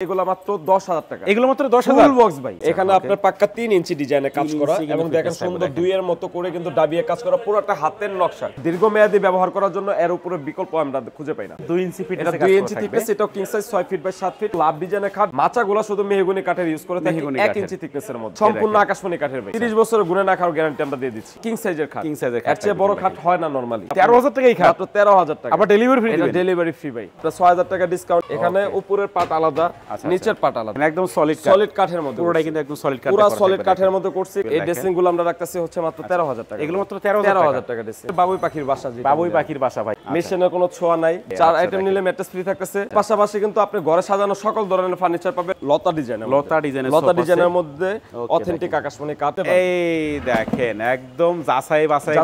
এগুলো মাত্র 10,000 টাকা। এগুলো মাত্র 10,000 ফুল বক্স ভাই। এখানে আপনার পাক্কা 3 ইঞ্চি ডিজাইনে কাজ করা এবং দেখেন সুন্দর দুইয়ের মতো করে কিন্তু ডাবিয়ে কাজ করা, পুরোটা হাতের নকশা। দীর্ঘমেয়াদী ব্যবহার করার জন্য এর উপরে বিকল্প আমরা খুঁজে পাই না। 2 ইঞ্চি ফিট এটা 2 ইঞ্চি থিকনেস, এটা king size 6 feet by 7 feet. Love ডিজাইনের খাট, মাচাগুলো শুধু মেহগনি কাঠের ইউজ করে থাকে 1 ইঞ্চি থিকনেসের মধ্যে, সম্পূর্ণ আকাশমণি কাঠের ভাই। 30 বছরের গুণে না খাওয়ার গ্যারান্টি আমরা দিয়ে দিচ্ছি। কিং সাইজের খাট, এর চেয়ে বড় খাট হয় না নরমালি। 13,000 টাকাই খাট, মাত্র 13,000 টাকা। আবার ডেলিভারি ফ্রি, এটা ডেলিভারি ফ্রি ভাই। এটা 6,000 টাকা ডিসকাউন্ট। এখানে উপরের পাট আলাদা, নিচের পাট আলাদা, একদম সলিড কাঠের মধ্যে, পুরোটাই কিন্তু একদম সলিড কাঠ, পুরো সলিড কাঠের মধ্যে করছি। এই ড্রেসিং গুলো আমরা রাখতেছি হচ্ছে মাত্র 13,000 টাকা। এগুলো মাত্র 13,000 টাকা ড্রেসিং। বাবুই পাখির বাসা, বাবুই পাখির বাসা ভাই। মেশিনের কোনো ছোঁয়া নাই, 4 আইটেম নিলে ম্যাট্রেস ফ্রি থাকতেছে। পাশাপাশি কিন্তু আপনি ঘরে সাজানো সকল ধরনের ফার্নিচার পাবেন লতা ডিজাইনের মধ্যে অথেন্টিক আকাশমণি কাঠ। এই দেখেন একদম যাচাই বাছাই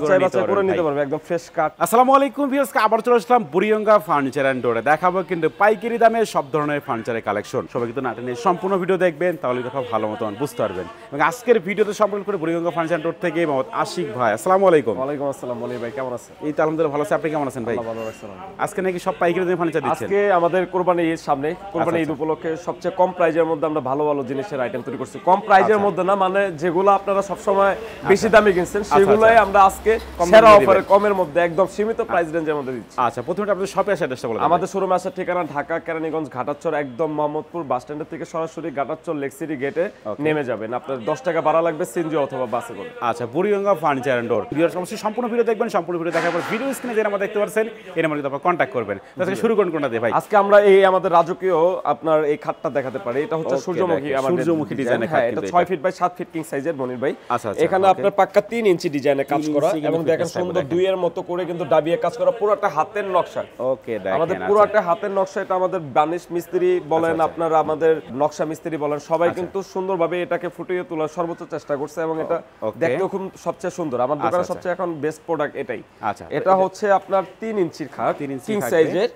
করে নিতে পারবে, একদম ফ্রেশ কাঠ। আসসালামু আলাইকুম ভিউয়ার্স, আবার চলে আসলাম বুড়িগঙ্গা ফার্নিচার এন্ড ডোরে। দেখাবো কিন্তু পাইকারি দামে সব ধরনের ফার্নিচারের কালেকশন। সবাই কিন্তু নাটনে সম্পূর্ণ ভিডিও দেখবেন, তাহলে কথা ভালো মতন বুঝতে পারবেন। এবং আজকের ভিডিওতে সম্পূর্ণ করে বুড়িগঙ্গা ফার্নিচার ডোর থেকে মোহাম্মদ আশিক ভাই। আসসালামু আলাইকুম। ওয়ালাইকুম আসসালাম মনির ভাই, কেমন আছেন? এই তো আলহামদুলিল্লাহ ভালো আছি, আপনি কেমন আছেন ভাই? ভালো আছি। আজকে নাকি সব পাইকারি দামে ফার্নিচার দিচ্ছেন? আজকে আমাদের কুরবানি ঈদ সামনে, কুরবানি ঈদ উপলক্ষে সবচেয়ে কম প্রাইজের মধ্যে আমরা ভালো ভালো জিনিসের আইটেম তৈরি করছি। কম প্রাইজের মধ্যে না, মানে যেগুলো আপনারা সব সময় বেশি দামে কিনছেন সেগুলাই আমরা আজকে সেরা অফারে কমের মধ্যে একদম সীমিত প্রাইস রেঞ্জের মধ্যে দিচ্ছি। আচ্ছা, প্রথমে আপনাদের শপে আসার অ্যাড্রেসটা বলুন। আমাদের শোরুমে আসার ঠিকানা ঢাকা কেরানীগঞ্জ ঘাটারচর, একদম মোহাম্মদপুর বাস স্ট্যান্ডের থেকে সরাসরি ঘাটারচর লেক সিটি গেটে নেমে যাবেন। আপনার 10 টাকা ভাড়া লাগবে সিএনজি অথবা বাসে করে। আচ্ছা, বুড়িগঙ্গা ফার্নিচার এন্ড ডোর ভিডিওর সমস্ত সম্পূর্ণ ভিডিও দেখবেন। সম্পূর্ণ ভিডিও দেখার পর ভিডিও স্ক্রিনে যে নাম্বার দেখতে পাচ্ছেন এই নাম্বারে আপনারা কন্টাক্ট করবেন। তাহলে শুরু করুন কোনটা দিয়ে ভাই? আজকে আমরা এই আমাদের রাজকীয় আপনার এই খাটটা দেখাতে পারি। এটা হচ্ছে সূর্যমুখী, আমাদের সূর্যমুখী ডিজাইনের খাট। এটা 6 ফিট বাই 7 ফিট কিং সাইজের মনির ভাই। আচ্ছা, এখানে আপনার পাক্কা 3 ইঞ্চি ডিজাইনে কাজ করা এবং দেখেন সুন্দর দুইয়ের মতো করে কিন্তু ডাবিয়ে কাজ করা, পুরোটা হাতের নকশা। ওকে, দেখেন আমাদের পুরোটা হাতের নকশা। এটা আমাদের বানিশ মিস্ত্রি বলেন, আপনারা আমাদের নকশা মিস্ত্রি বলেন, সবাই কিন্তু সুন্দরভাবে এটাকে ফুটিয়ে তোলার সর্বোচ্চ চেষ্টা করছে এবং এটা দেখতেও খুব সবচেয়ে সুন্দর। আমার দোকানে সবচেয়ে এখন বেস্ট প্রোডাক্ট এটাই। আচ্ছা, এটা হচ্ছে আপনার 3 ইঞ্চির খাট, কিং সাইজের।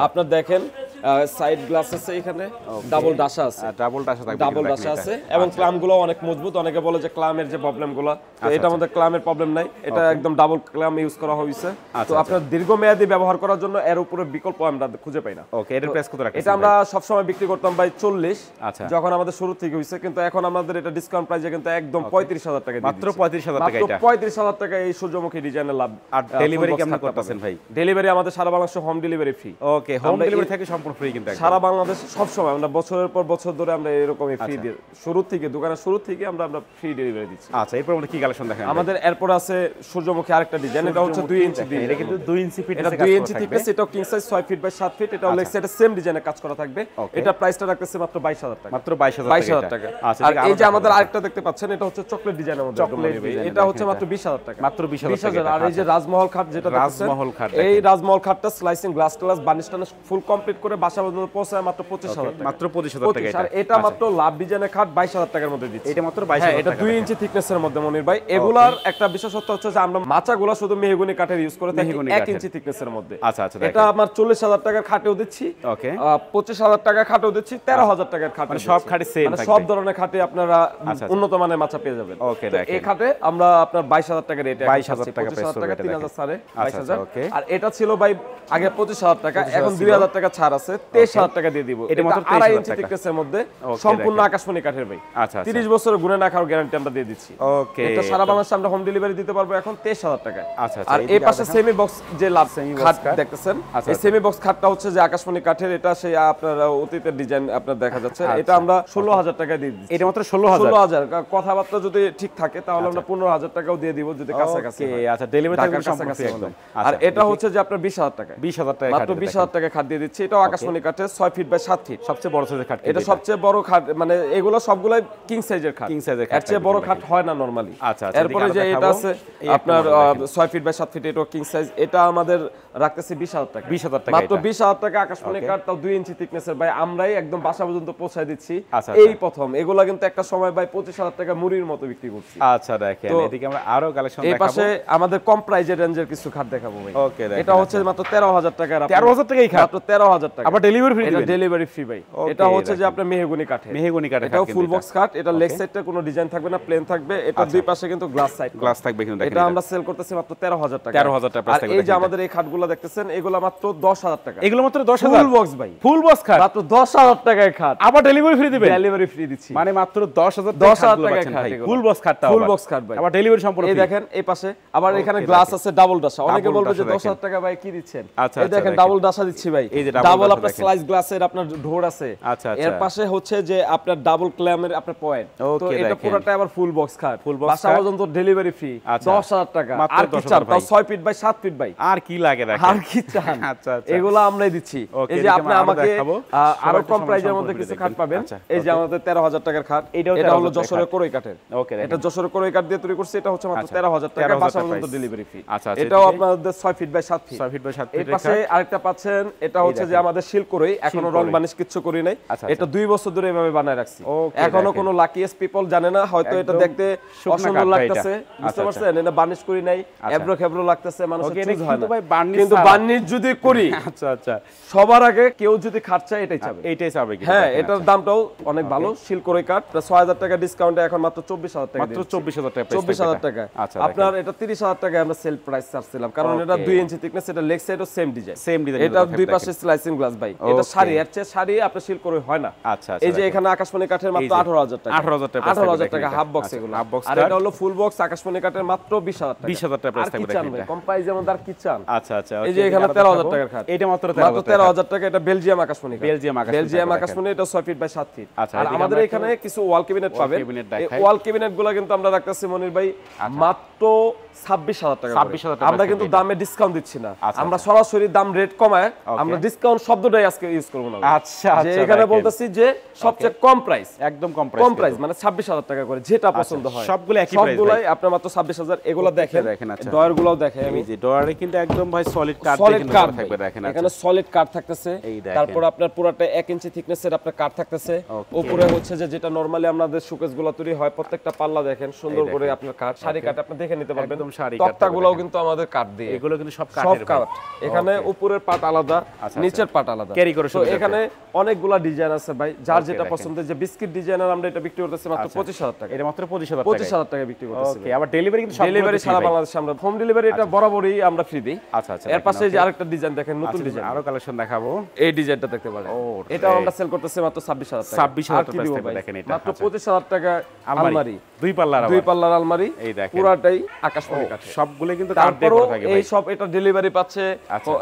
আপনার দেখেন সাইড গ্লাস আছে, এখানে ডাবল ডাসা আছে, ডাবল ডাসা আছে এবং ক্লামগুলো অনেক মজবুত। অনেকে বলে যে ক্লামের যে প্রবলেমগুলো, এটা আমাদের ক্লামের প্রবলেম নাই, এটা একদম ডাবল ক্লাম ইউজ করা হয়েছে। তো আপনার দীর্ঘমেয়াদী ব্যবহার করার জন্য এর উপরে বিকল্প আমরা খুঁজে পাই না। ওকে, এর প্রাইস কত রাখছেন? এটা আমরা সব সময় বিক্রি করতাম ভাই 40, আচ্ছা, যখন আমাদের শুরু থেকে হইছে, কিন্তু এখন আমাদের এটা ডিসকাউন্ট প্রাইসে কিন্তু একদম 35,000 টাকা, মাত্র 35,000 টাকা। এটা 35,000 টাকা এই সূর্যমুখী ডিজাইনের লাভ। আর ডেলিভারি কেমন করতেছেন ভাই? ডেলিভারি আমাদের সারা বাংলাদেশে হোম ডেলিভারি ফ্রি। ওকে, হোম ডেলিভারি থেকে সম্পূর্ণ ফ্রি কিন্তু সারা বাংলাদেশ সব সময় আমরা বছরের পর বছর ধরে আমরা এরকমই ফ্রি দিই। শুরু থেকে দোকানের শুরু থেকে আমরা ফ্রি ডেলিভারি দিচ্ছি। আচ্ছা, এরপর আমাদের কি কালেকশন দেখেন? আমাদের এরপর আছে সূর্যমুখী আরেকটা ডিজাইন। এটা হচ্ছে 2 ইঞ্চি, এটা কিন্তু 2 ইঞ্চি ফিট, এটা 2 ইঞ্চি থিকনেস, এটা king size 6 feet by 7 feet. এটা লেগ সাইডে সেম ডিজাইনে কাজ করা থাকবে। এটা প্রাইসটা রাখতেছে মাত্র 22,000 টাকা, মাত্র 22,000 টাকা। আচ্ছা, আর এই যে আমাদের আরেকটা দেখতে পাচ্ছেন, এটা হচ্ছে চকলেট ডিজাইনের মধ্যে, এটা হচ্ছে মাত্র 20,000 টাকা, মাত্র 20,000 টাকা। আর এই যে রাজমহল খাট যেটা দেখছেন, এই রাজমহল খাটটা স্লাইসিং গ্লাস ক্লাস বানিশ টানিশ ফুল কমপ্লিট করে বাসা পর্যন্ত পৌঁছায় মাত্র 25,000 টাকা, মাত্র 25,000 টাকা। আর এটা মাত্র লাভ ডিজাইনের খাট 22,000 টাকার মধ্যে দিচ্ছি। এটা মাত্র 22,000 টাকা। এটা 2 ইঞ্চি থিকনেসের মধ্যে মনির ভাই। এগুলার একটা বিশেষত্ব হচ্ছে যে আমরা মাচাগুলো শুধু মেহগনি কাঠের ইউজ করে থাকি 1 ইঞ্চি থিকনেসের মধ্যে। আচ্ছা, আচ্ছা, এটা আমার 40,000 টাকার খাটেও দিচ্ছি, ওকে, 25,000 টাকার খাটেও দিচ্ছি, 13,000 টাকার খাট, মানে সব খাটে সেম থাকবে, সব ধরনের খাটে আপনারা উন্নত মানের মাচা পেয়ে যাবেন। ওকে, দেখেন এই খাটে আমরা আপনার 22,000 টাকা রেটে, 22,000 টাকা প্রাইস, 3,000 সাড়ে 22,000। ওকে, আর এটা ছিল ভাই আগে 25,000 টাকা, এখন 2,000 টাকা ছাড় আছে, 23,000 টাকা দিয়ে দিব। এটা মাত্র 2.5 ইঞ্চি থিকনেসের মধ্যে সম্পূর্ণ আকাশমণি কাঠের ভাই। আচ্ছা, 30 বছরের গুণে না খাওয়ার গ্যারান্টি আমরা দিয়ে দিচ্ছি। ওকে, এটা সারা বাংলাদেশে আমরা হোম ডেলিভারি দিতে পারবো এখন 23,000 টাকা। আচ্ছা, আর এই পাশে সেমি বক্স যে লাভ খাট দেখতেছেন, এই সেমি বক্স খাটটা হচ্ছে যে আকাশমণি কাঠের। এটা সেই আপনার অতীতের ডিজাইন আপনার দেখা যাচ্ছে। এটা আমরা 16,000 টাকা দিয়ে দিচ্ছি। এটা মাত্র 16,000। কথাবার্তা যদি ঠিক থাকে তাহলে আমরা 15,000 টাকাও দিয়ে দিব যদি কাছাকাছি। ওকে, আচ্ছা, ডেলিভারি থাকবে সম্পূর্ণ ফ্রি একদম। আর এটা হচ্ছে যে আপনার 20,000 টাকা, 20,000 টাকা, মাত্র 20,000 টাকা খাট দিয়ে দিচ্ছি। এটাও আকাশমণি কাঠের 6 ফিট বাই 7 ফিট, সবচেয়ে বড় সাইজের খাট। এটা সবচেয়ে বড় খাট, মানে এগুলো সবগুলাই কিং সাইজের খাট, এর চেয়ে বড় খাট হয় না নরমালি। আচ্ছা, এরপরে যে এটা আছে আপনার 6 ফিট বাই 7 ফিট, এটা কিং সাইজ। এটা আমাদের রাখতেছি 20,000 টাকা, 20,000 টাকা, মাত্র 20,000 টাকা আকাশমণি কাঠ, তাও 2 ইঞ্চি থিকনেসের ভাই। আমরাই একদম বাসা পর্যন্ত পৌঁছায় দিচ্ছি এই প্রথম। এগুলা কিন্তু একটা সময় ভাই 25,000 টাকা মুড়ির মতো বিক্রি করছি। আচ্ছা, দেখেন এদিকে আমরা আরো কালেকশন দেখাবো। এই পাশে আমাদের কম প্রাইজের রেঞ্জের কিছু খাট দেখাবো ভাই। ওকে, দেখেন এটা হচ্ছে মাত্র 13,000 টাকা, 13,000 টাকাই খাট, মাত্র 13,000 টাকা। আবার ডেলিভারি ফ্রি, এটা ডেলিভারি ফ্রি ভাই। এটা হচ্ছে যে আপনার মেহগনি কাঠের, এটাও ফুল বক্স কাঠ। এটা লেগ সাইডটা কোনো ডিজাইন থাকবে না, প্লেন থাকবে। এটা দুই পাশে কিন্তু গ্লাস সাইড, গ্লাস থাকবে কিন্তু দেখেন। এটা আমরা সেল করতেছি মাত্র 13,000 টাকা, 13,000 টাকা প্রাইস থাকবে। এই যে আমাদের এই খাটগুলো দেখতেছেন, এগুলো মাত্র 10,000 টাকা। এগুলো মাত্র 10,000 ফুল বক্স ভাই, ফুল বক্স খাট মাত্র 10,000 10,000 টাকায় খাট, আবার ডেলিভারি ফ্রি দিবেন? ডেলিভারি ফ্রি দিচ্ছি, মানে মাত্র 10,000 টাকায় খাট, ফুল বক্স খাটটা, ফুল বক্স খাট ভাই, আবার ডেলিভারি সম্পূর্ণ এই ফ্রি। দেখেন এই পাশে আবার এখানে গ্লাস আছে ডাবল ডাসা, অনেকে বলবে যে 10,000 টাকা ভাই কি দিচ্ছেন, এই দেখেন ডাবল ডাসা দিচ্ছি ভাই, ডাবল আপনার স্লাইস গ্লাসের আপনার ঢোর আছে, এর পাশে হচ্ছে যে আপনার ডাবল ক্ল্যামের আপনার পয়েন্ট, তো এটা পুরোটা আবার ফুল বক্স খাট, বাসা পর্যন্ত ডেলিভারি ফ্রি 10,000 টাকা, আর কি চান, তাও 6 ফিট বাই 7 ফিট ভাই, আর কি লাগে দেখেন, আর কি চান, এগুলো আমরাই দিচ্ছি। এই যে আপনি আমাকে আরো কম প্রাইসের মধ্যে কিছু খাট পাবেন, এই যে আমাদের 13,000 টাকার খাট, এটা হলো যশোরের কোরই কাঠের, এটা যশোরের কোরই কাঠ দিয়ে তৈরি করছে, এটা হচ্ছে মাত্র 13,000 টাকা, বাসা পর্যন্ত ডেলিভারি ফ্রি। এটাও আপনাদের 6 feet by 7 feet, 6 feet by 7 feet. এর পাশে আরেকটা পাচ্ছেন, এটা হচ্ছে যে আমাদের শিল কোরই, এখনো রং বানিশ কিছু করি নাই, এটা 2 বছর ধরে এভাবে বানায় রাখছি, এখনো কোনো লাকিয়েস্ট পিপল জানে না, হয়তো এটা দেখতে অসুন্দর লাগতেছে, বুঝতে পারছেন, এটা বানিশ করি নাই, এবড়ো খেবড়ো লাগতেছে, মানুষের চুজ হয় না, কিন্তু বানিশ যদি করি, আচ্ছা আচ্ছা, সবার আগে কেউ যদি খাট চায় এটাই চাবে, এইটাই চাবে কি? হ্যাঁ, এটার দামটাও অনেক ভালো, শিল কোরই কাঠ 6,000 টাকা ডিসকাউন্টে এখন মাত্র 24,000 টাকা, মাত্র 24,000 টাকা, 24,000 টাকা। আপনার এটা 30,000 টাকা আমরা সেল প্রাইস চাচ্ছিলাম, কারণ এটা 2 ইঞ্চি থিকনেস, এটা লেগ সাইডও সেম ডিজাইন, এটা দুই পাশে স্লাইসিং গ্লাস ভাই, এটা শাড়ি, এর চেয়ে শাড়ি আপনার শিল করে হয় না। আচ্ছা, এই যে এখানে আকাশমণি কাঠের মাত্র 18,000 টাকা, 18,000 টাকা হাফ বক্স এগুলো, আর এটা হলো ফুল বক্স আকাশমণি কাঠের মাত্র 20,000 টাকা, 20,000 টাকা প্রাইস থাকবে দেখেন, কম প্রাইস যেমন আর কি চান। আচ্ছা আচ্ছা, এই যে এখানে 13,000 টাকার খাট, এটা মাত্র 13,000 টাকা, এটা বেলজিয়াম আকাশমণি কাঠ, বেলজিয়াম আকাশমণি, এটা 6 ফিট বাই 7 ফিট। আচ্ছা, আর আমাদের এখানে কিছু ওয়াল ক্যাবিনেট পাবেন, এই ওয়াল ক্যাবিনেট গুলো কিন্তু আমরা রাখতেছি মনির ভাই মাত্র 26,000 টাকা, আমরা কিন্তু দামে ডিসকাউন্ট দিচ্ছি না, আমরা সরাসরি দাম রেট কমায়, আমরা ডিসকাউন্ট শব্দটাই আজকে ইউজ করব না। আচ্ছা, যে এখানে বলতেছি যে সবচেয়ে কম প্রাইস, একদম কম প্রাইস মানে 26,000 টাকা করে, যেটা পছন্দ হয় সবগুলো একই প্রাইস, সবগুলাই আপনার মাত্র 26,000। এগুলো দেখেন, আচ্ছা, ডয়ার গুলোও দেখেন, এই যে ডয়ারে কিন্তু একদম ভাই সলিড কাঠ থাকবে দেখেন, এখানে সলিড কাঠ থাকতেছে, তারপর আপনার পুরোটা 1 ইঞ্চি থিকনেসের আপনার কাঠ থাকতেছে, উপরে হচ্ছে যে যেটা নরমালি আমাদের শোকেস গুলো তৈরি হয়, প্রত্যেকটা পাল্লা দেখেন সুন্দর করে আপনার কাঠ, শাড়ি কাঠ আপনি দেখে নিতে পারবেন, তক্তাগুলোও কিন্তু আমাদের কাঠ দিয়ে, এগুলো কিন্তু সব কাঠ, এখানে উপরের পাট আলাদা, নিচের পাট আলাদা, ক্যারি করে, তো এখানে অনেকগুলা ডিজাইন আছে ভাই, যার যেটা পছন্দ। যে বিস্কিট ডিজাইনার আমরা এটা বিক্রি করতেছি মাত্র 25,000 টাকা, এটা মাত্র 25,000 টাকা বিক্রি করতেছি। ওকে, আবার ডেলিভারি কিন্তু ডেলিভারি সারা বাংলাদেশে আমরা হোম ডেলিভারি এটা বরাবরই আমরা ফ্রি দেই। আচ্ছা আচ্ছা, এর পাশে যে আরেকটা ডিজাইন দেখেন, নতুন ডিজাইন, আরো কালেকশন দেখাবো, এই ডিজাইনটা দেখতে পারেন, এটাও আমরা সেল করতেছি মাত্র 26,000 টাকা, 26,000 টাকা দেখেন, এটা মাত্র 25,000 টাকা আলমারি, দুই পাল্লার আলমারি, এই দেখেন পুরাটাই আকাশমণি কাঠ, সবগুলো কিন্তু কাঠ দিয়ে করা থাকে ভাই, এই সব এটা ডেলিভারি পাচ্ছে,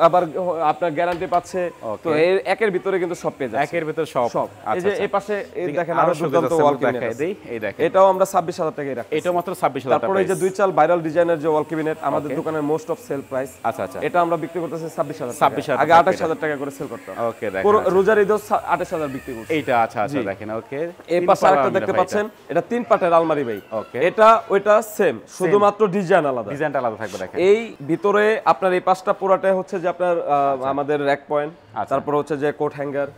আবার আপনার গ্যারান্টি পাচ্ছে, তো এর একের ভিতরে কিন্তু সব পেয়ে যাচ্ছে, একের ভিতরে সব। এই যে এই পাশে এই দেখেন আরো দুর্দান্ত ওয়াল ক্যাবিনেট দেই, এই দেখেন এটাও আমরা 26,000 টাকায় রাখি, এটা মাত্র 26,000 টাকা। তারপর এই যে দুই চাল ভাইরাল ডিজাইনের যে ওয়াল ক্যাবিনেট আমাদের দোকানের মোস্ট অফ সেল প্রাইস, আচ্ছা আচ্ছা, এটা আমরা বিক্রি করতেছি 26,000 আগে 28,000 টাকা করে সেল করতাম, ওকে দেখেন রোজার ঈদে 28,000 বিক্রি করছি এইটা। আচ্ছা আচ্ছা দেখেন, ওকে, এই পাশে আরেকটা দেখতে পাচ্ছেন, এটা 3 পাটের আলমারি ভাই, এটা ওইটা সেম, শুধুমাত্র ডিজাইন আলাদা, ডিজাইনটা আলাদা থাকবে দেখেন। এই ভিতরে আপনার এই পাঁচটা পুরাটাই হচ্ছে যে আপনার আমাদের র‍্যাক পয়েন্ট, তারপর হচ্ছে যে কোট হ্যাঙ্গার,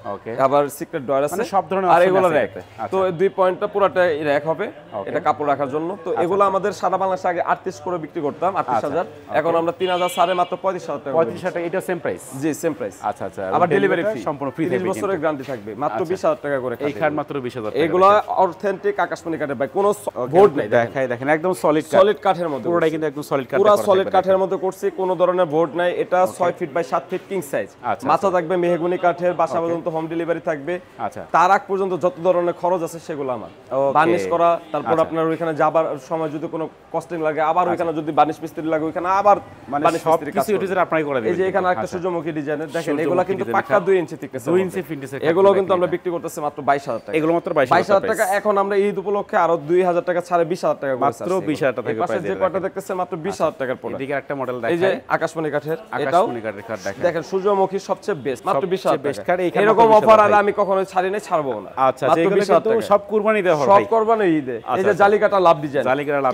আবার সিক্রেট ডয়ার আছে, সব ধরনের আর এগুলো র‍্যাক, তো এই দুই পয়েন্টটা পুরাটাই র‍্যাক হবে, এটা কাপড় রাখার জন্য। তো এগুলো আমাদের সারা বাংলাদেশে আগে 38 করে বিক্রি করতাম, 38,000, এখন আমরা 3,000 সাড়ে মাত্র 35,000 টাকা, 35,000 টাকা, এটা সেম প্রাইস, জি সেম প্রাইস। আচ্ছা আচ্ছা, আবার ডেলিভারি ফ্রি, সম্পূর্ণ ফ্রি, 30 বছরের গ্যারান্টি থাকবে, মাত্র 20,000 টাকা করে, এই খাট মাত্র 20,000 টাকা। এগুলো অথেন্টিক আকাশমণি কাঠের ভাই, কোনো বোর্ড নাই, দেখেন একদম সলিড কাঠের মধ্যে, পুরোটাই কিন্তু একদম সলিড কাঠ, পুরো সলিড কাঠের মধ্যে করছি, কোনো ধরনের বোর্ড নাই, এটা 6 feet by 7 feet king size, মাথা থাকবে মেহগনি কাঠের, বাসা পর্যন্ত হোম ডেলিভারি থাকবে, আচ্ছা, তার আগ পর্যন্ত যত ধরনের খরচ আছে সেগুলো আমার, বার্নিশ করা, তারপর আপনার ওইখানে যাবার সময় যদি কোনো কস্টিং লাগে, আবার ওইখানে যদি বার্নিশ মিস্ত্রি লাগে ওইখানে আবার বার্নিশ মিস্ত্রি কাজ করে, আপনারাই করে দিবেন। এই যে এখানে একটা সূর্যমুখী ডিজাইনের দেখেন, এগুলো কিন্তু পাক্কা 2 ইঞ্চি থিকনেস, 2 ইঞ্চি ফিটনেস, এগুলো কিন্তু আমরা বিক্রি করতেছি মাত্র 22,000 টাকা, এগুলো মাত্র 22,000 টাকা। এখন আমরা ঈদ উপলক্ষে আরো 2,000 টাকা ছাড়ে 20,000 টাকা করে, মাত্র 20,000 টাকা থেকে পাশে যে কয়টা দেখতেছেন মাত্র 20,000 টাকার পড়ে। এদিকে একটা মডেল দেখাই, এই যে আকাশমণি কাঠের, এটাও দেখেন সূর্যমুখী সবচেয়ে বেস্ট, মাত্র 20,000 টাকা। এরকম অফার আর আমি কখনোই ছাড়ি নাই, ছাড়বো না। আচ্ছা, যেগুলো কিন্তু সব কুরবানি দেওয়া হবে, সব কুরবানি ঈদে। এই যে জালিকাটা লাভ ডিজাইন,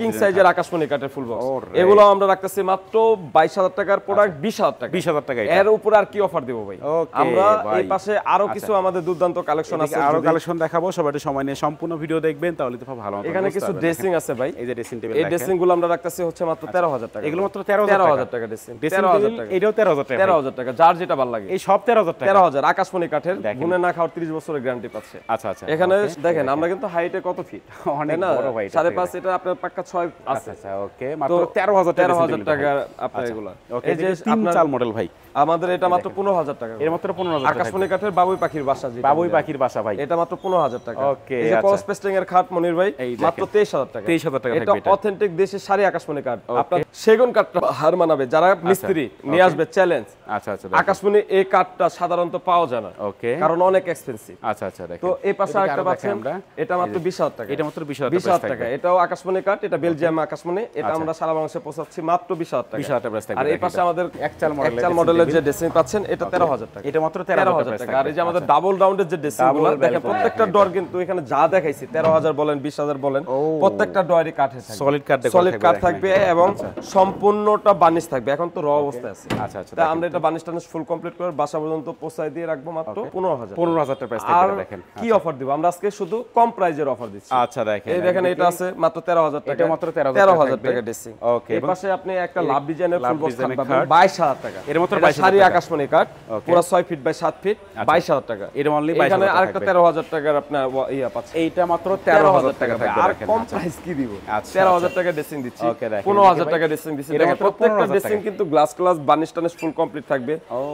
কিং সাইজের আকাশমণি কাঠের ফুল বক্স, এগুলো আমরা রাখতেছি মাত্র 22,000 টাকার প্রোডাক্ট, 20,000 টাকা, 20,000 টাকা। এর উপর আর কি অফার দেব ভাই? আমরা এই পাশে আরো কিছু আমাদের দুর্দান্ত কালেকশন আছে, আরো কালেকশন দেখাবো, সবাই একটু সময় নিয়ে সম্পূর্ণ ভিডিও দেখবেন, তাহলে তো ভালো হবে। এখানে কিছু ড্রেসিং আছে ভাই, এই যে ড্রেসিং টেবিল, এই ড্রেসিং গুলো আমরা রাখতেছি হচ্ছে মাত্র 13,000 টাকা, এগুলো মাত্র 13,000 টাকা ড্রেসিং, 13,000 টাকা, এটাও 13,000 টাকা, 13,000 টাকা, যার যেটা ভালো লাগে, এই সব 13,000 টাকা, 13,000 আকাশমণি কাঠের, গুনে না খাওয়ার 30 বছরের গ্যারান্টি পাচ্ছে। আচ্ছা আচ্ছা, এখানে দেখেন আমরা কিন্তু হাইটে কত ফিট, অনেক বড় ভাই, 5.5, এটা আপনার পাক্কা 6 আছে। আচ্ছা ওকে, মাত্র 13,000 টাকা আপনার এগুলো। এই যে তিন চাল মডেল ভাই, আমাদের এটা মাত্র 15000 টাকা। এর মাত্র 15000 টাকা। আকাশমণি কাঠের বাবুই পাখির বাসা, বাবুই পাখির বাসা ভাই, এটা মাত্র 15000 টাকা। ওকে, এই যে ক্রস পেস্টিং এর খাট মনির ভাই মাত্র 23000 টাকা। 23000 টাকা এটা অথেন্টিক দেশি সারি আকাশমণি কাঠ। আপনার সেগুন কাঠটা হার মানাবে, যারা মিস্ত্রি নিয়ে আসবে চ্যালেঞ্জ। আচ্ছা আচ্ছা, আকাশমণি এই কাঠটা সাধারণত পাওয়া যায় না, ওকে, কারণ অনেক এক্সপেন্সিভ। আচ্ছা আচ্ছা, দেখেন তো এই পাশে আরেকটা পাচ্ছেন, এটা মাত্র 20000 টাকা। এটা মাত্র 20000 টাকা। এটাও আকাশমণি কাঠ, এটা বেলজিয়াম আকাশমণি, এটা আমরা সারা বাংলাদেশে পৌঁছাচ্ছি মাত্র 20000 টাকা। 20000 টাকা প্রাইস থাকবে। আর এই পাশে আমাদের একচাল মডেলের যে ড্রেসিং পাচ্ছেন, এটা 13000 টাকা। এটা মাত্র 13000 টাকা। আর এই যে আমাদের ডাবল রাউন্ডের যে ড্রেসিং গুলো দেখেন, প্রত্যেকটা ডোর কিন্তু এখানে যা দেখাইছি 13000 বলেন 20000 বলেন, প্রত্যেকটা ডোরই কাঠের থাকবে, সলিড কাঠ, সলিড কাঠ থাকবে এবং সম্পূর্ণটা বার্নিশ থাকবে। এখন তো র অবস্থায় আছে। আচ্ছা আচ্ছা, তাই আমরা এটা বার্নিশ টার্নিশ ফুল কমপ্লিট করে বাসা পর্যন্ত পৌঁছায় দিয়ে রাখবো মাত্র 15000 টাকা প্রাইস আর থাকবে। দেখেন কি অফার দিব আমরা আজকে, শুধু কম প্রাইজের অফার দিচ্ছি। আচ্ছা দেখেন, এই দেখেন এটা আছে মাত্র 13000 টাকা। এটা মাত্র 13000 টাকা ড্রেসিং। ওকে, এই পাশে আপনি একটা লাভ ডিজাইনের ফুল বক্স ডিজাইনের পাবেন কাঠ। 22000 টাকা। এর মাত্র এটা 22000 সারি টাকা। আকাশমণি কাঠ, পুরো 6 ফিট বাই 7 ফিট, 22000 টাকা। এটা অনলি 22000 এখানে টাকা আরেকটা থাকবে। 13000 টাকার আপনার ইয়া পাচ্ছেন। এইটা মাত্র 13000 টাকা থাকবে। আর দেখেন, কম আচ্ছা। প্রাইস কি দিব? আচ্ছা, 13000 টাকা ড্রেসিং দিচ্ছি, ওকে, দেখেন, 15000 টাকা ড্রেসিং দিচ্ছি। এটা দেখেন মাত্র প্রত্যেকটা 15000 ড্রেসিং কিন্তু glass varnish tarnish full complete থাকবে।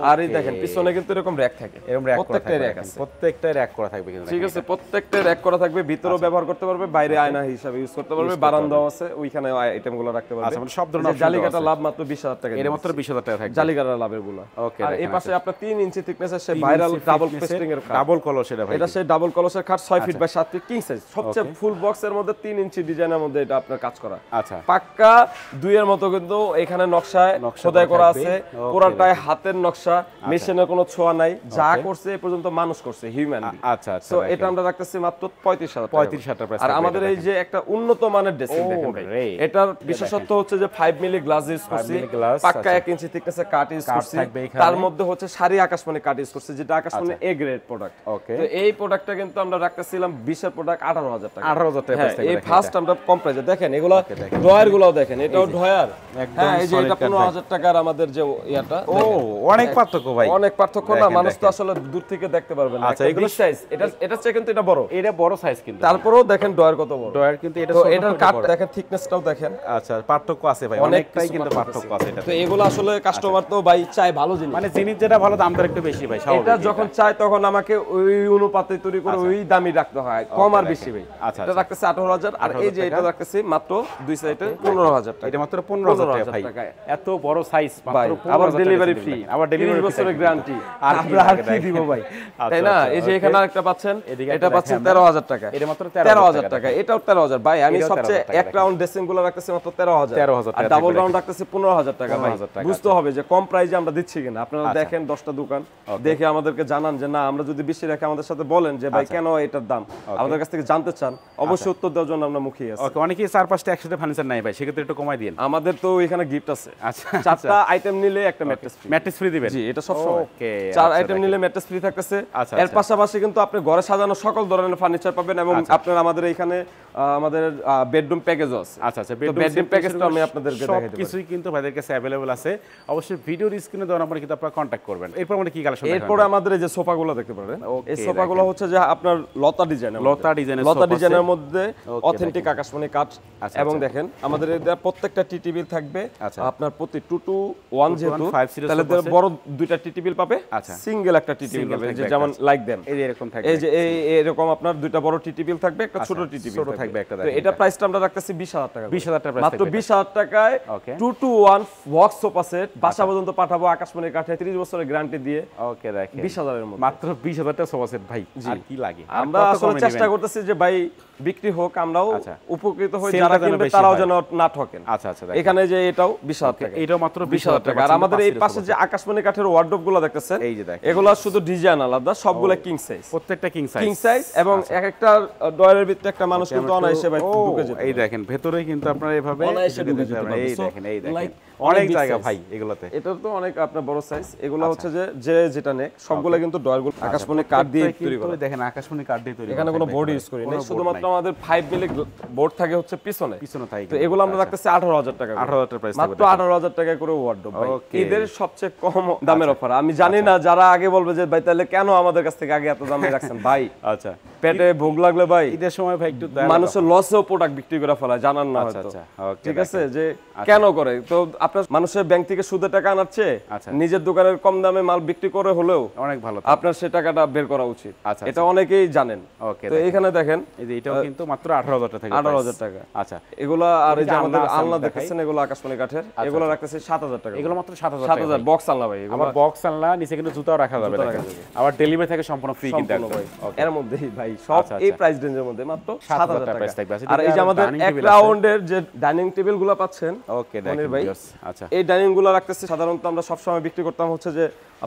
আর এই দেখেন পিছনে কিন্তু এরকম র‍্যাক থাকে, এরকম র‍্যাক করা প্রত্যেকটা থাকবে, র‍্যাক আছে, প্রত্যেকটা র‍্যাক করা থাকবে কিন্তু। ঠিক আছে, প্রত্যেকটা র‍্যাক করা থাকবে, ভিতরেও ব্যবহার করতে পারবে, বাইরে আয়না হিসাবে ইউজ করতে পারবে, বারান্দাও আছে, ওইখানে আইটেমগুলো রাখতে পারবে। আচ্ছা, মানে সব ধরনের জালিকাটা লাভ মাত্র 20000 টাকা। এর মাত্র 20000 টাকা থাকবে জালিকাটা লাভের গুলো। ওকে, আর এই পাশে আপনার 3 ইঞ্চি থিকনেসের সেই ভাইরাল ডাবল পেস্টিং এর খাট, ডাবল কলস এটা ভাই। এটা সেই ডাবল কলসের খাট 6 feet by 7 feet king size, সবচেয়ে ফুল বক্সের মধ্যে 3 ইঞ্চি ডিজাইনের মধ্যে এটা আপনার কাজ করা। আচ্ছা, পাক্কা 2 এর মতো কিন্তু এখানে নকশায় খোদাই করা আছে, পুরোটাই হাতের নকশা, মেশিনের কোনো ছোঁয়া নাই, যা করছে এ পর্যন্ত মানুষ করছে, হিউম্যান। আচ্ছা আচ্ছা, তো এটা আমরা রাখতেছি মাত্র 35000 টাকা। 35000 টাকা প্রাইস। আর আমাদের এই যে একটা উন্নত মানের ড্রেসিং দেখেন ভাই, এটার বিশেষত্ব হচ্ছে যে 5 মিলি গ্লাস ইউজ করছি, পাক্কা 1 ইঞ্চি থিকনেসের কাট ইউজ করছি, তার মধ্যে হচ্ছে সারি আকাশমণি কাট ইউজ করছি, যেটা আকাশমণি এ গ্রেড প্রোডাক্ট। ওকে, তো এই প্রোডাক্টটা কিন্তু আমরা রাখতেছিলাম 20 এর প্রোডাক্ট 18000 টাকা। 18000 টাকা প্রাইস। এই ফার্স্ট আমরা কম প্রাইসে দেখেন, এগুলো ডয়ার গুলো দেখেন, এটাও ডয়ার। হ্যাঁ, এই যে এটা 15000 টাকার আমাদের যে ইয়াটা, ও অনেক পার্থক্য ভাই, অনেক পার্থক্য না, মানুষ তো আসলে দূর থেকে দেখতে পারবে না। আচ্ছা, এগুলো সাইজ, এটা চেয়ে কিন্তু এটা বড়, এটা বড় সাইজ কিন্তু, তারপরেও দেখেন ডয়ার কত বড়। ডয়ার কিন্তু এটা তো ছোট, এটার কাট দেখেন, থিকনেসটাও দেখেন। আচ্ছা, পার্থক্য আছে ভাই, অনেকটাই কিন্তু পার্থক্য আছে এটা। তো এগুলো আসলে কাস্টমার তো ভাই চায় ভালো জিনিস, মানে জিনিস যেটা ভালো দাম দর একটু বেশি ভাই, স্বাভাবিক। এটা যখন চায় তখন আমাকে ওই অনুপাতে তৈরি করে ওই দামই রাখতে হয়, কম আর বেশি ভাই। আচ্ছা, এটা রাখতেছে 18000, আর এই যে এটা রাখতেছে মাত্র দুই সাইডে 15000 টাকা। এটা মাত্র 15000 টাকা ভাই, এত বড় সাইজ মাত্র 15000 আবার ডেলিভারি ফ্রি, আবার ডেলিভারি বছরের গ্যারান্টি। আর আমরা আর কি দিব ভাই, তাই না? এই যে এখানে আরেকটা পাচ্ছেন, এটা পাচ্ছেন 13000 টাকা। এটা মাত্র 13000 টাকা, এটাও 13000 ভাই। আমি সবচেয়ে এক রাউন্ড ড্রেসিং গুলো রাখতেছি মাত্র 13000, আর ডাবল রাউন্ড রাখতেছি 15000 টাকা ভাই। বুঝতে হবে যে কম প্রাইসে আমরা দিচ্ছি কিনা। আপনারা দেখেন 10টা দোকান দেখে আমাদেরকে জানান যে না, আমরা যদি বেশি রাখি আমাদের সাথে বলেন যে ভাই কেন এটার দাম, আমাদের কাছ থেকে জানতে চান, অবশ্যই উত্তর দেওয়ার জন্য আমরা মুখিয়ে আছি। ওকে, অনেকেই 4-5টা একসাথে ফার্নিচার নাই ভাই, সেক্ষেত্রে একটু কমাই দিন। আমাদের তো এখানে গিফট আছে, আচ্ছা, 4টা আইটেম নিলে একটা ম্যাট্রেস ফ্রি। ম্যাট্রেস ফ্রি দিবেন? জি, এটা সব সময়। ওকে, 4 আইটেম নিলে ম্যাট্রেস ফ্রি থাকতেছে। এর পাশাপাশি কিন্তু আপনি ঘরে সাজানো সকল ধরনের ফার্নিচার পাবেন, এবং আপনারা আমাদের এখানে আমাদের বেডরুম প্যাকেজও আছে। আচ্ছা আচ্ছা, বেডরুম প্যাকেজটা আমি আপনাদেরকে দেখাই দেব। কিছুই কিন্তু ভাইদের কাছে अवेलेबल আছে, অবশ্যই ভিডিওর স্ক্রিনে দেওয়া নম্বরে কিন্তু আপনারা কন্টাক্ট করবেন। এরপর মানে কি কালেকশন দেখাবেন? এরপর আমাদের এই যে সোফাগুলো দেখতে পারেন, এই সোফাগুলো হচ্ছে যে আপনার লতা ডিজাইনের ডিজাইনের মধ্যে অথেন্টিক আকাশমণি কাঠ। এবং দেখেন আমাদের এর প্রত্যেকটা টি টেবিল থাকবে আপনার প্রতি 2 to 1, যেহেতু তাহলে বড় দুইটা টি টেবিল পাবে, সিঙ্গেল একটা টি টেবিল পাবে, যেমন লাইক দেন এই যে এরকম থাকবে, এই যে এরকম আপনার দুইটা বড় টি টেবিল থাকবে, একটা ছোট টি টেবিল থাকবে একটা। তো এটা প্রাইসটা আমরা রাখতেছি 20000 টাকা। 20000 টাকা প্রাইস, মাত্র 20000 টাকায় 2 to 1 বক্স সোফা সেট বাসা পর্যন্ত পাঠাবো আকাশমণি কাঠে 30 বছরের গ্যারান্টি দিয়ে। ওকে, দেখেন 20000 এর মধ্যে, মাত্র 20000 টাকা সোফা সেট ভাই, আর কি লাগে? আমরা আসলে চেষ্টা করতেছি যে ভাই বিক্রি হোক, আমরাও উপকৃত হই, যারা কিনবে তারাও যেন না ঠকেন। আচ্ছা আচ্ছা, এখানে যে এটাও 20000 টাকা, এটাও মাত্র 20000 টাকা। আর আমাদের এই পাশে যে আকাশমণি কাঠের ওয়ার্ডরোব গুলো দেখতেছেন, এই যে দেখেন, এগুলা শুধু ডিজাইন আলাদা, সবগুলা কিং সাইজ, প্রত্যেকটা কিং সাইজ, এবং এক একটা ডয়ারের ভিতরে একটা মানুষ কিন্তু অনায়াসে ভাই ঢুকে যেতে। এই দেখেন ভেতরে কিন্তু আপনারা এভাবে অনায়াসে ঢুকে যেতে পারবেন। এই দেখেন অনেক জায়গা ভাই এগুলোতে। এটা তো অনেক আপনার বড় সাইজ, এগুলো হচ্ছে যে যেটা নেক সবগুলা কিন্তু ডয়ারগুলো আকাশমণি কাঠ দিয়ে তৈরি করা। দেখেন আকাশমণি কাঠ দিয়ে তৈরি, এখানে কোনো বোর্ড ইউজ করি না, শুধুমাত্র আমাদের 5 মিলি বোর্ড থাকে হচ্ছে পিছনে থাকে। তো এগুলো আমরা রাখতেছি 18000 টাকা, 18000 টাকা প্রাইস, মাত্র 18000 টাকা করে ওয়ার্ডরোব ভাই। এদের সবচেয়ে কম দামের অফার। আমি জানি না যারা আগে বলবে যে ভাই তাহলে কেন আমাদের কাছ থেকে আগে এত দামে রাখছেন ভাই। আচ্ছা, পেটে ভোগ লাগলে ভাই ঈদের সময় ভাই একটু মানুষের লসেও প্রোডাক্ট বিক্রি করে ফেলায়, জানান না হয়তো। ঠিক আছে, যে কেন করে তো আপনার মানুষের ব্যাংক থেকে সুদে টাকা আনাচ্ছে, নিজের দোকানের কম দামে মাল বিক্রি করে হলেও অনেক ভালো, আপনার সে টাকাটা বের করা উচিত। এটা অনেকেই জানেন। তো এখানে দেখেন এই যে এটাও কিন্তু মাত্র 18,000 টাকা, 18,000 টাকা। আচ্ছা, এগুলা আর এই যে আমাদের আলনা দেখতেছেন, এগুলো আকাশমণি কাঠের, এগুলো রাখতেছে 7,000 টাকা। এগুলো মাত্র 7,000 টাকা, 7,000 বক্স আলনা ভাই। আবার বক্স আলনা নিচে কিন্তু জুতাও রাখা যাবে, আবার ডেলিভারি থেকে সম্পূর্ণ ফ্রি কিন্তু একদম। এর মধ্যেই ভাই সব এই প্রাইস রেঞ্জের মধ্যে মাত্র 7,000 টাকা প্রাইস থাকবে। আর এই যে আমাদের এক রাউন্ডের যে ডাইনিং টেবিল গুলো পাচ্ছেন, ওকে দেখেন ভাই। আচ্ছা, এই ডাইনিং গুলো রাখতেছি সাধারণত আমরা সব সময় বিক্রি করতাম হচ্ছে যে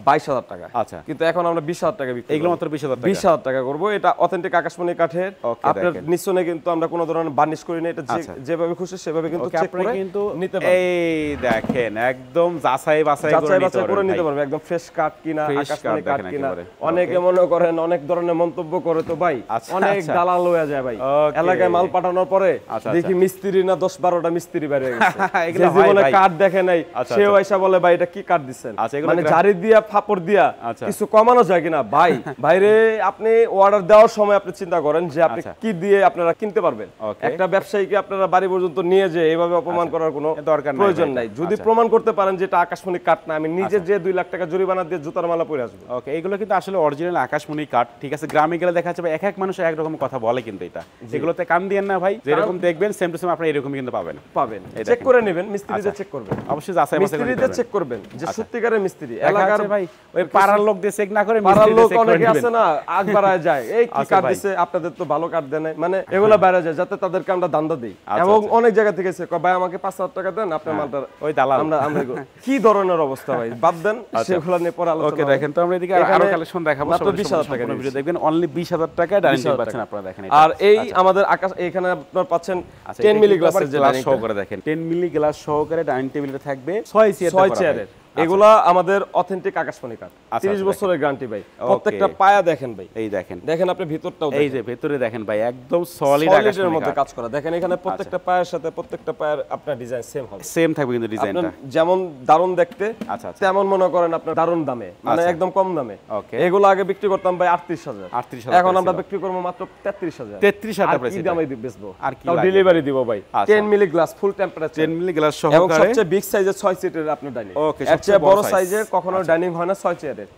22,000 টাকা। আচ্ছা, কিন্তু এখন আমরা 20,000 টাকা বিক্রি, এগুলো মাত্র 20,000 টাকা, 20,000 টাকা করব। এটা অথেন্টিক আকাশমণি কাঠের। আপনার নিচনে কিন্তু আমরা কোনো ধরনের বার্নিশ করি না, এটা যেভাবে খুশি সেভাবে কিন্তু চেক করে কিন্তু নিতে পারবেন। এই দেখেন একদম যাচাই বাছাই করে নিতে পারবেন, একদম ফ্রেশ কাঠ কিনা, আকাশমণি কাঠ কিনা। অনেকে মনে করেন অনেক ধরনের মন্তব্য করে, তো ভাই অনেক দালাল হয়ে যায় ভাই। এলাকায় মাল পাঠানোর পরে দেখি মিস্ত্রি না 10-12টা মিস্ত্রি বাইরে গেছে, যে জীবনে কাঠ দেখে নাই, সেও আইসা বলে ভাই এটা কি কাঠ দিচ্ছেন, মানে জারি দিয়া ফাপড় দিয়া কিছু কমানো যায় কিনা ভাই। বাইরে আপনি অর্ডার দেওয়ার সময় আপনি চিন্তা করেন যে আপনি কি দিয়ে আপনারা কিনতে পারবেন। একটা ব্যবসায়ীকে আপনারা বাড়ি পর্যন্ত নিয়ে যে এইভাবে অপমান করার কোনো প্রয়োজন নাই। যদি প্রমাণ করতে পারেন যে এটা আকাশমণি কাঠ না, আমি নিজে যে 2 লাখ টাকা জরিমানা দিয়ে জুতার মালা পরে আসবো। ওকে, এগুলো কিন্তু আসলে অরিজিনাল আকাশমণি কাঠ। ঠিক আছে, গ্রামে গেলে দেখা যাবে এক এক মানুষ এক রকম কথা বলে, কিন্তু এটা এগুলোতে কান দিয়েন না ভাই, যেরকম দেখবেন সেম টু সেম আপনি এরকম কিন্তু পাবেন। চেক করে নেবেন, মিস্ত্রিদের চেক করবেন, অবশ্যই যাচাই বাছাই করে মিস্ত্রিদের চেক করবেন যে সত্যিকারের মিস্ত্রি। এলাকার ভাই ওই পাড়ার লোক দিয়ে চেক না করে পাড়ার লোক অনেকে আছে না, আগ বাড়ায় যায়, এই কি কাঠ দিছে আপনাদের তো ভালো কাঠ দেন, মানে এগুলা বাইরে যায় যাতে তাদেরকে আমরা দান্দা দেই। এবং অনেক জায়গা থেকে এসে ভাই আমাকে 5,000 টাকা দেন, আপনার মালটা ওই দালাল আমরা কি ধরনের অবস্থা ভাই, বাদ দেন সেগুলা নিয়ে পরে আলোচনা। ওকে, দেখেন তো আমরা এদিকে আরো কালেকশন দেখাবো, মাত্র 20,000 টাকা ভিডিও দেখবেন, অনলি 20,000 টাকা ডাইনিং টেবিল পাচ্ছেন আপনারা। দেখেন আর এই আমাদের আকাশ এখানে আপনারা পাচ্ছেন 10 মিলি গ্লাসের যে ডাইনিং সহকারে, দেখেন 10 মিলি গ্লাস সহকারে ডাইনিং টেবিলটা থাকবে 6 চেয়ারের। এগুলা আমাদের অথেন্টিক আকাশমণি কাঠ, 30 বছরের গ্যারান্টি ভাই। প্রত্যেকটা পায়া দেখেন ভাই, এই দেখেন আপনি ভিতরটাও, এই যে ভিতরে দেখেন ভাই একদম সলিড আকাশের মধ্যে কাজ করা। দেখেন এখানে প্রত্যেকটা পায়ের সাথে প্রত্যেকটা পায়ের আপনার ডিজাইন সেম হবে, সেম থাকবে কিন্তু ডিজাইনটা যেমন দারুন দেখতে, তেমন মনে করেন আপনার দারুন দামে, মানে একদম কম দামে। এগুলো আগে বিক্রি করতাম ভাই 38,000, এখন আমরা বিক্রি করব মাত্র 33,000। 33,000 প্রাইস, কি দামে বেচবো, আর কি ডেলিভারি দিব ভাই। 10 milli glass full temperature, 10 milli glass সহকারে, এবং সবচেয়ে বিগ সাইজের 6 সিটের আপনার ডাইনিং। এর চেয়ে বড় সাইজের কখনো ডাইনিং হয় না 6 চেয়ারের।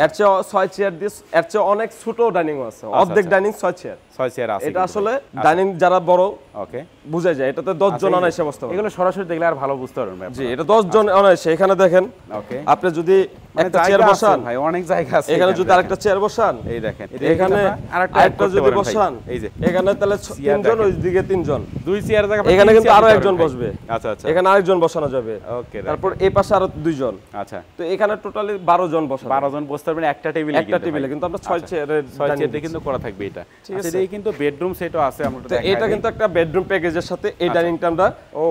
এর চেয়ে 6 চেয়ার দিয়ে এর চেয়ে অনেক ছোট ডাইনিং আছে, অর্ধেক ডাইনিং 6 চেয়ার আছে। এটা আসলে ডাইনিং যারা বড় ওকে বুঝা যায়, এটাতে 10 জন অনায়াসে বসতে পারবে। এগুলো সরাসরি দেখলে আর ভালো বুঝতে পারবেন জি, এটা 10 জন অনায়াসে। এখানে দেখেন ওকে, আপনি যদি একটা চেয়ার বসান ভাই, অনেক জায়গা আছে, এখানে যদি আরেকটা চেয়ার বসান, এই দেখেন এখানে আরেকটা যদি বসান, এই যে এখানে তাহলে 3 জন, ওই দিকে 3 জন, 2 চেয়ার জায়গা, এখানে কিন্তু আরো একজন বসবে। আচ্ছা আচ্ছা, এখানে আরেকজন বসানো যাবে। ওকে, তারপর এই পাশে আরো 2 জন। আচ্ছা, তো এখানে টোটালি 12 জন বসবে, 12 জন বসতে পারবেন একটা টেবিলে, কিন্তু আমরা 6 চেয়ারের 6 চেয়ারে কিন্তু করা থাকবে এটা। আচ্ছা, এই কিন্তু বেডরুম সেটও আছে, আমরা দেখাই। এটা কিন্তু একটা বেডরুম প্যাকেজের সাথে এই ডাইনিংটা আমরা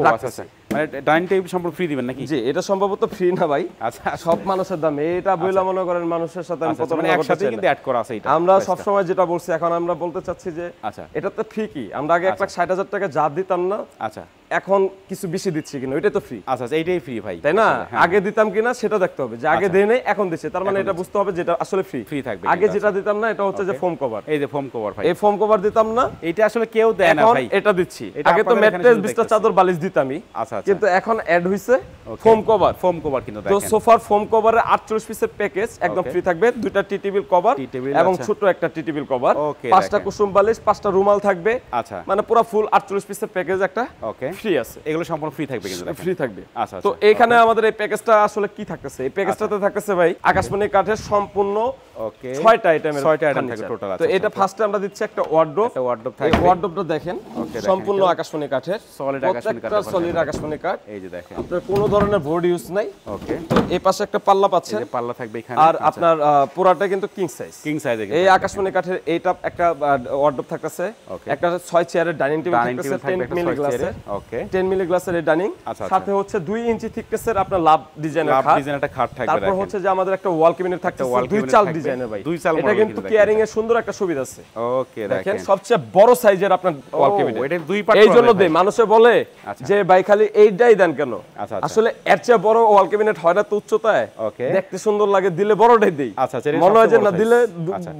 রাখতেছি। মানে ডাইনিং টেবিল সম্পূর্ণ ফ্রি দিবেন নাকি? জি, এটা সম্ভবত ফ্রি না ভাই। আচ্ছা, সব মানুষের দামে এটা বইলা মনে করেন মানুষের সাথে আমি প্রথমে একসাথে কিন্তু অ্যাড করা আছে এটা। আমরা সব সময় যেটা বলছি, এখন আমরা বলতে চাচ্ছি যে আচ্ছা, এটা তো ফ্রি কি, আমরা আগে 1,60,000 টাকা যা দিতাম না, আচ্ছা এখন কিছু বেশি দিচ্ছি কিনা, ওইটা তো ফ্রি। আচ্ছা, এইটাই ফ্রি ভাই, তাই না? আগে দিতাম কিনা সেটা দেখতে হবে, যে আগে দেই নাই এখন দিচ্ছে, তার মানে এটা বুঝতে হবে যেটা আসলে ফ্রি থাকবে। আগে যেটা দিতাম না, এটা হচ্ছে যে ফোম কভার, এই যে ফোম কভার ভাই, এই ফোম কভার দিতাম না, এটা আসলে কেউ দেয় না ভাই, এটা দিচ্ছি। আগে তো ম্যাট্রেস, বিছনা, চাদর, বালিশ দিতামই, আচ্ছা, কিন্তু এখন অ্যাড হইছে ফোম কভার। ফোম কভার কিন্তু দেখেন, তো সোফার ফোম কভারে 48 পিসের প্যাকেজ একদম ফ্রি থাকবে, 2টা টি টেবিল কভার এবং ছোট একটা টি টেবিল কভার, 5টা কুসুম বালিশ, 5টা রুমাল থাকবে। আচ্ছা, মানে পুরো ফুল 48 পিসের প্যাকেজ একটা ফ্রি আছে। এগুলো সম্পূর্ণ ফ্রি থাকবে, কিন্তু ফ্রি থাকবে। আচ্ছা, তো এখানে আমাদের এই প্যাকেজটা আসলে কি থাকতেছে, এই প্যাকেজটাতে থাকতেছে ভাই আকাশমণি কাঠের সম্পূর্ণ 6টা আইটেমের, 6টা আইটেম থাকে টোটাল। তো এটা ফার্স্টে আমরা দিচ্ছি একটা ওয়ার্ডরোব, থাকবে। এই ওয়ার্ডরোবটা দেখেন সম্পূর্ণ আকাশমণি কাঠের, সলিড আকাশমণি কাঠ, সলিড আকাশমণি কাঠ। এই যে দেখেন আপনার কোনো ধরনের বোর্ড ইউজ নাই। ওকে, এই পাশে একটা পাল্লা পাচ্ছেন, এই পাল্লা থাকবে এখানে, আর আপনার পুরাটা কিন্তু কিং সাইজ, এই আকাশমণি কাঠের। এইটা একটা ওয়ার্ডরোব থাকতেছে, একটা 6 চেয়ারের ডাইনিং টেবিল থাকতেছে 10 মিলি গ্লাসের। ওকে, 10 মিলি গ্লাসের এই ডাইনিং, সাথে হচ্ছে 2 ইঞ্চি থিকনেসের আপনার লাভ ডিজাইনের খাট, একটা খাট থাকবে। তারপর হচ্ছে যে আমাদের একটা ওয়াল ক্যাবিনেট থাকতেছে 2 চাল ডিজাইন, ডিজাইনের ভাই দুই চাল এটা কিন্তু কেয়ারিং এর সুন্দর একটা সুবিধা আছে ওকে দেখেন সবচেয়ে বড় সাইজের আপনার ওয়াল ক্যাবিনেট এটা দুই পার্ট এই জন্য দেই মানুষে বলে যে ভাই খালি এইটাই দেন কেন আসলে এর চেয়ে বড় ওয়াল ক্যাবিনেট হয় না তো উচ্চতায় দেখতে সুন্দর লাগে দিলে বড়টাই দেই মনে হয় যে না দিলে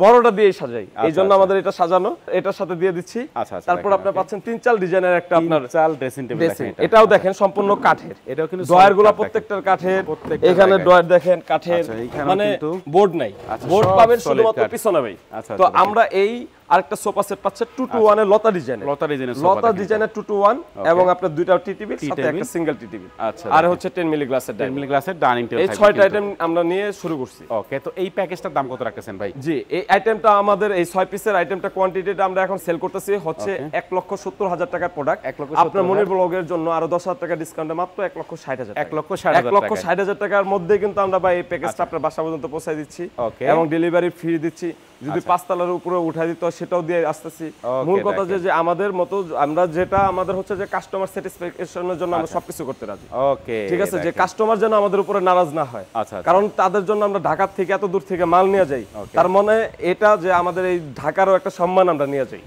বড়টা দিয়েই সাজাই এই জন্য আমাদের এটা সাজানো এটার সাথে দিয়ে দিচ্ছি তারপর আপনি পাচ্ছেন 3-4 ডিজাইনের একটা আপনার চাল ড্রেসিং টেবিল দেখেন এটাও দেখেন সম্পূর্ণ কাঠের এটাও কিন্তু ডয়ারগুলো প্রত্যেকটার কাঠের এখানে ডয়ার দেখেন কাঠের মানে বোর্ড নাই বোর্ড পাবেন শুধুমাত্র পিছনে ভাই তো আমরা এই আরেকটা সোফা সেট পাচ্ছে 2-to-1 এর লতা ডিজাইনের 2-to-1 এবং আপনার দুইটা টিটিভি সাথে একটা সিঙ্গেল টিটিভি আর হচ্ছে 10 মিলি গ্লাসের 10 মিলি গ্লাসের ডাইনিং টেবিল এই 6টা আইটেম আমরা নিয়ে শুরু করছি ওকে তো এই প্যাকেজটার দাম কত রাখতেছেন ভাই জি এই আইটেমটা আমাদের এই 6 পিসের আইটেমটা কোয়ান্টিটিটা আমরা এখন সেল করতেছি হচ্ছে 1,70,000 টাকার প্রোডাক্ট আপনার মনির ব্লগের জন্য আরো 10,000 টাকা ডিসকাউন্টে মাত্র 1,60,000 1,60,000 টাকার মধ্যে কিন্তু আমরা ভাই এই প্যাকেজটা আপনার বাসা পর্যন্ত পৌঁছে দিচ্ছি এবং ডেলিভারি ফ্রি দিচ্ছি যদি 5 তলার উপরে উঠাই দিতে সেটাও দিয়ে আসতেছি মূল কথা যে আমাদের মতো আমরা যেটা আমাদের হচ্ছে যে কাস্টমার স্যাটিসফ্যাকশনের জন্য আমরা সবকিছু করতে রাজি ওকে ঠিক আছে যে কাস্টমার যেন আমাদের উপরে নারাজ না হয় কারণ তাদের জন্য আমরা ঢাকা থেকে এত দূর থেকে মাল নিয়ে যাই তার মানে এটা যে আমাদের এই ঢাকারও একটা সম্মান আমরা নিয়ে যাই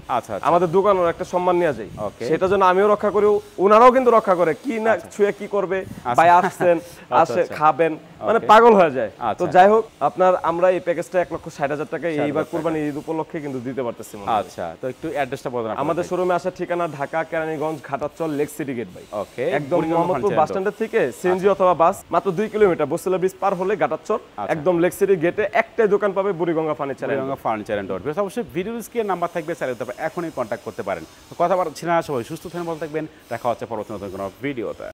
আমাদের দোকানেরও একটা সম্মান নিয়ে যাই সেটা জন্য আমিও রক্ষা করি উনারাও কিন্তু রক্ষা করে কি না ছুঁয়ে কি করবে ভাই আসছেন আসে খাবেন মানে পাগল হয়ে যায় তো যাই হোক আপনার আমরা এই প্যাকেজটা 1,60,000 টাকা এইবার কুরবানি ঈদ উপলক্ষে কিন্তু দিতে পারতেছি আচ্ছা তো একটু অ্যাড্রেসটা বলুন আমাদের শোরুমে আসার ঠিকানা Dhaka Keraniganj Ghatachal lake city gate ভাই ওকে একদম মোহাম্মদপুর বাস স্ট্যান্ড থেকে সিএনজি অথবা বাস মাত্র 2 কিলোমিটার বসিলা ব্রিজ পার হলে ঘাটাচল একদম লেক সিটি গেটে একটাই দোকান পাবে বুড়িগঙ্গা ফার্নিচার এন্ড ডোর অবশ্যই ভিডিও স্ক্রিনে নাম্বার থাকবে চাইলে তবে এখনই কন্টাক্ট করতে পারেন কথা বলছি না সবাই সুস্থ থাকেন ভালো থাকবেন দেখা হচ্ছে পরবর্তী নতুন কোনো ভিডিওতে